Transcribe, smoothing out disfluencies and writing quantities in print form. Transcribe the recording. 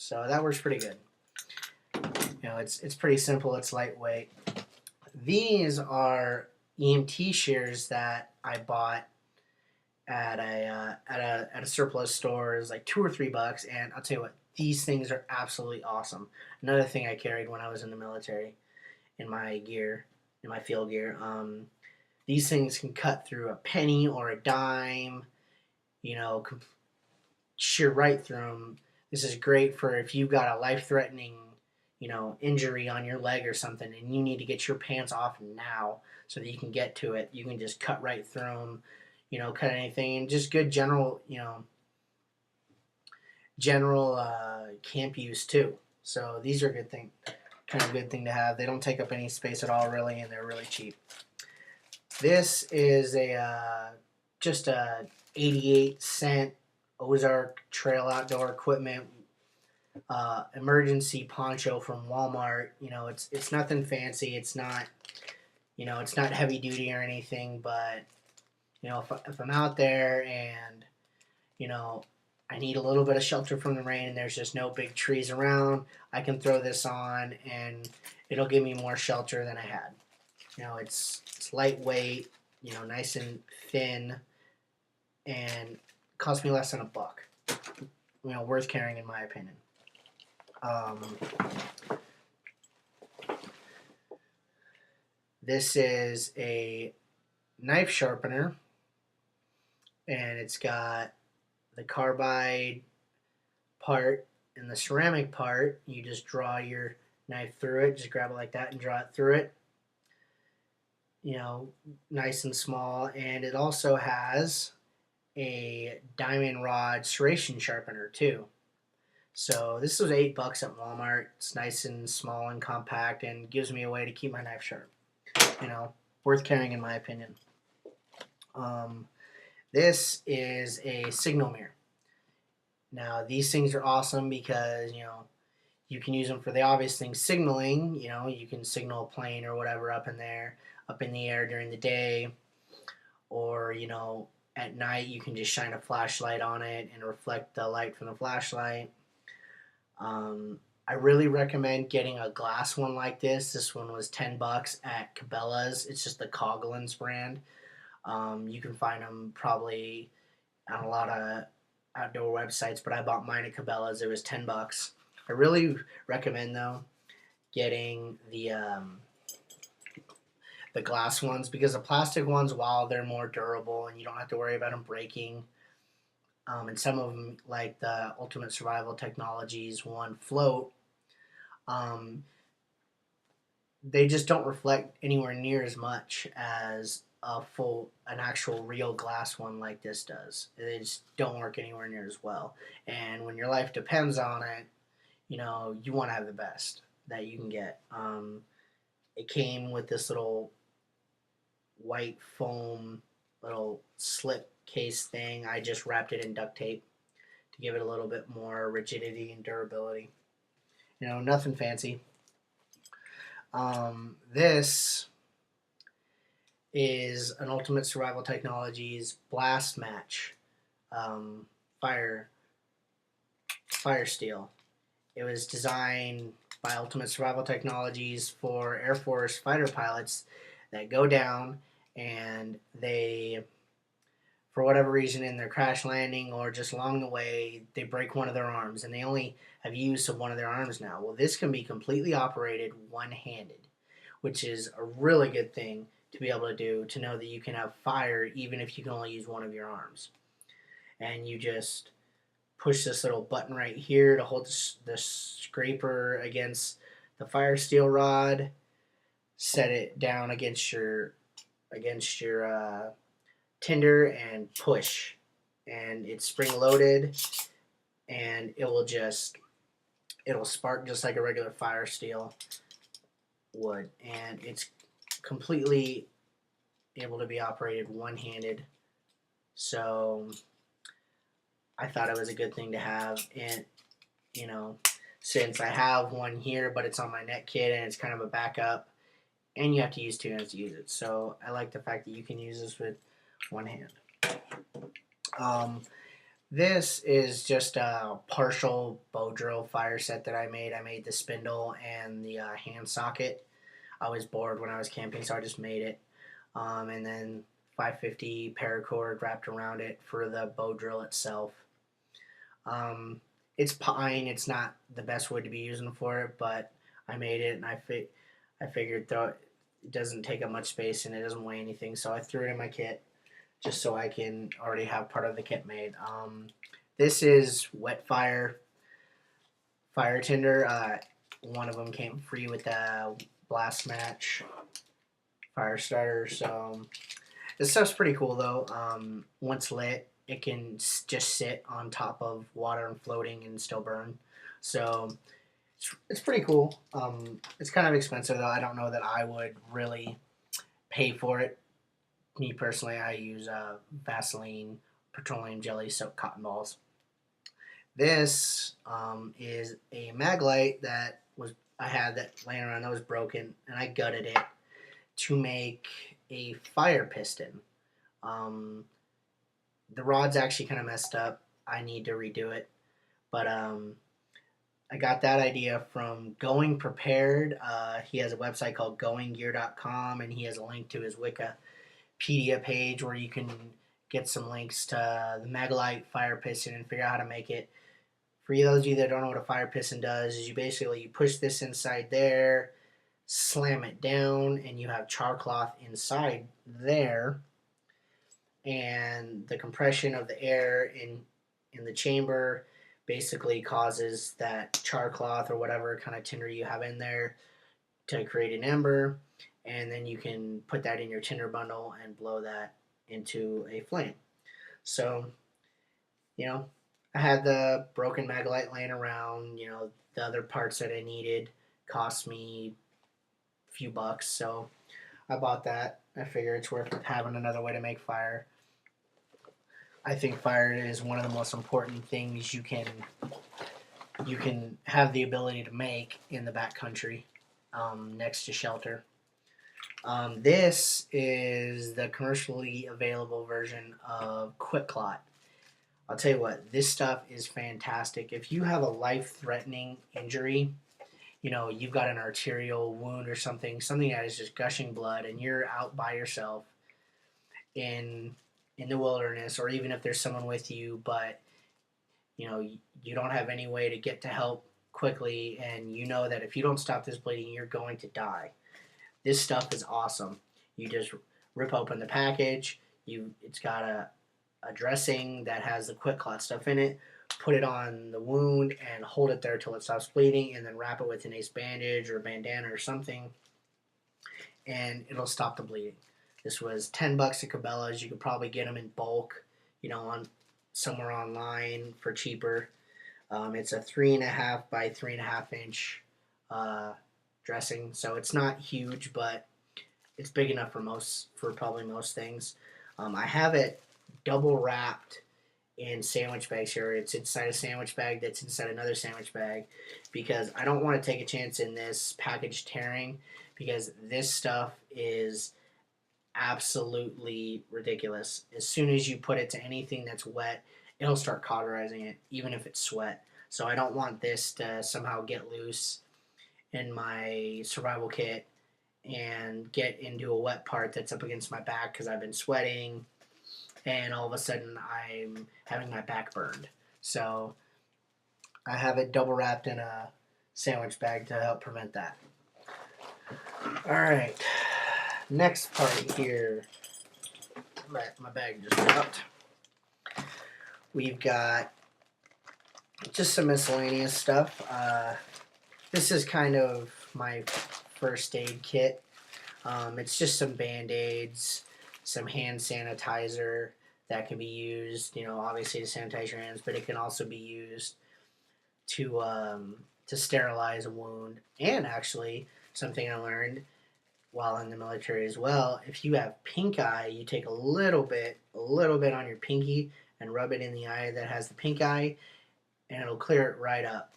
So that works pretty good. It's pretty simple. It's lightweight. These are EMT shears that I bought at a surplus store. It was like $2 or $3, and I'll tell you what, these things are absolutely awesome. Another thing I carried when I was in the military, in my gear, in my field gear. These things can cut through a penny or a dime. Shear right through them. This is great for if you've got a life-threatening, injury on your leg or something, and you need to get your pants off now so that you can get to it. You can just cut right through them. Cut anything, and just good general camp use too. So these are a good thing, kind of good thing to have. They don't take up any space at all, really, and they're really cheap. This is just a 88-cent Ozark Trail Outdoor Equipment emergency poncho from Walmart. It's nothing fancy. It's not heavy duty or anything, but if I'm out there and I need a little bit of shelter from the rain and there's just no big trees around, I can throw this on and it'll give me more shelter than I had. It's lightweight, nice and thin, and cost me less than $1. Worth carrying in my opinion. This is a knife sharpener, and it's got the carbide part and the ceramic part. You just draw your knife through it, just grab it like that and draw it through it. Nice and small, and it also has a diamond rod serration sharpener too. So this was $8 at Walmart. It's nice and small and compact, and gives me a way to keep my knife sharp. Worth carrying in my opinion. This is a signal mirror. Now these things are awesome because you can use them for the obvious things, signaling. You can signal a plane or whatever up in the air during the day, or at night you can just shine a flashlight on it and reflect the light from the flashlight. I really recommend getting a glass one like this. This one was $10 at Cabela's. It's just the Coghlan's brand. You can find them probably on a lot of outdoor websites, but I bought mine at Cabela's. It was $10. I really recommend though getting the glass ones, because the plastic ones, while they're more durable and you don't have to worry about them breaking, and some of them, like the Ultimate Survival Technologies one float, they just don't reflect anywhere near as much as an actual real glass one like this does. They just don't work anywhere near as well. And when your life depends on it, you want to have the best that you can get. It came with this little white foam little slip case thing. I just wrapped it in duct tape to give it a little bit more rigidity and durability. Nothing fancy. This is an Ultimate Survival Technologies Blast Match fire steel. It was designed by Ultimate Survival Technologies for Air Force fighter pilots that go down and they, for whatever reason, in their crash landing or just along the way, they break one of their arms and they only have use of one of their arms now. Well, this can be completely operated one-handed, which is a really good thing to be able to do, to know that you can have fire even if you can only use one of your arms. And you just push this little button right here to hold the scraper against the fire steel rod, set it down against your tinder and push, and it's spring loaded, and it'll spark just like a regular fire steel would, and it's completely able to be operated one-handed. So I thought it was a good thing to have, and since I have one here, but it's on my net kit and it's kind of a backup, and you have to use two hands to use it. So I like the fact that you can use this with one hand. This is just a partial bow drill fire set that I made. I made the spindle and the hand socket. I was bored when I was camping, so I just made it. And then 550 paracord wrapped around it for the bow drill itself. It's pine. It's not the best wood to be using for it, but I made it, and I figured though it doesn't take up much space and it doesn't weigh anything, so I threw it in my kit just so I can already have part of the kit made. This is wet fire tinder. One of them came free with a blast match fire starter, so this stuff's pretty cool though. Once lit, it can just sit on top of water and floating and still burn. So it's pretty cool. It's kind of expensive though. I don't know that I would really pay for it. Me personally, I use Vaseline petroleum jelly soaked cotton balls. This is a Maglite that was I had that laying around that was broken, and I gutted it to make a fire piston. Um, the rod's actually kind of messed up. I need to redo it, but I got that idea from Going Prepared. He has a website called goinggear.com, and he has a link to his Wikipedia page where you can get some links to the Maglite fire piston and figure out how to make it. For those of you that don't know what a fire piston does, is you push this inside there, slam it down, and you have char cloth inside there, and the compression of the air in the chamber basically causes that char cloth or whatever kind of tinder you have in there to create an ember, and then you can put that in your tinder bundle and blow that into a flame. So, you know, I had the broken Maglite laying around. The other parts that I needed cost me a few bucks, so I bought that. I figure it's worth having another way to make fire. I think fire is one of the most important things you can have the ability to make in the backcountry, next to shelter. This is the commercially available version of QuikClot. I'll tell you what, this stuff is fantastic. If you have a life-threatening injury, you've got an arterial wound or something that is just gushing blood, and you're out by yourself in the wilderness, or even if there's someone with you, but you don't have any way to get to help quickly, and you know that if you don't stop this bleeding, you're going to die. This stuff is awesome. You just rip open the package. It's got a dressing that has the QuikClot stuff in it. Put it on the wound and hold it there till it stops bleeding, and then wrap it with an ace bandage or a bandana or something, and it'll stop the bleeding. This was $10 at Cabela's. You could probably get them in bulk, on somewhere online for cheaper. It's a 3.5 by 3.5 inch dressing, so it's not huge, but it's big enough for probably most things. I have it double wrapped in sandwich bags here. It's inside a sandwich bag that's inside another sandwich bag, because I don't want to take a chance in this package tearing, because this stuff is absolutely ridiculous. As soon as you put it to anything that's wet, it'll start cauterizing it, even if it's sweat. So I don't want this to somehow get loose in my survival kit and get into a wet part that's up against my back because I've been sweating, and all of a sudden I'm having my back burned. So I have it double wrapped in a sandwich bag to help prevent that. Alright, next part here. My bag just dropped. We've got just some miscellaneous stuff. This is kind of my first aid kit. It's just some Band-Aids, some hand sanitizer that can be used, obviously to sanitize your hands, but it can also be used to sterilize a wound. And actually, something I learned while in the military as well, if you have pink eye, you take a little bit on your pinky and rub it in the eye that has the pink eye, and it'll clear it right up.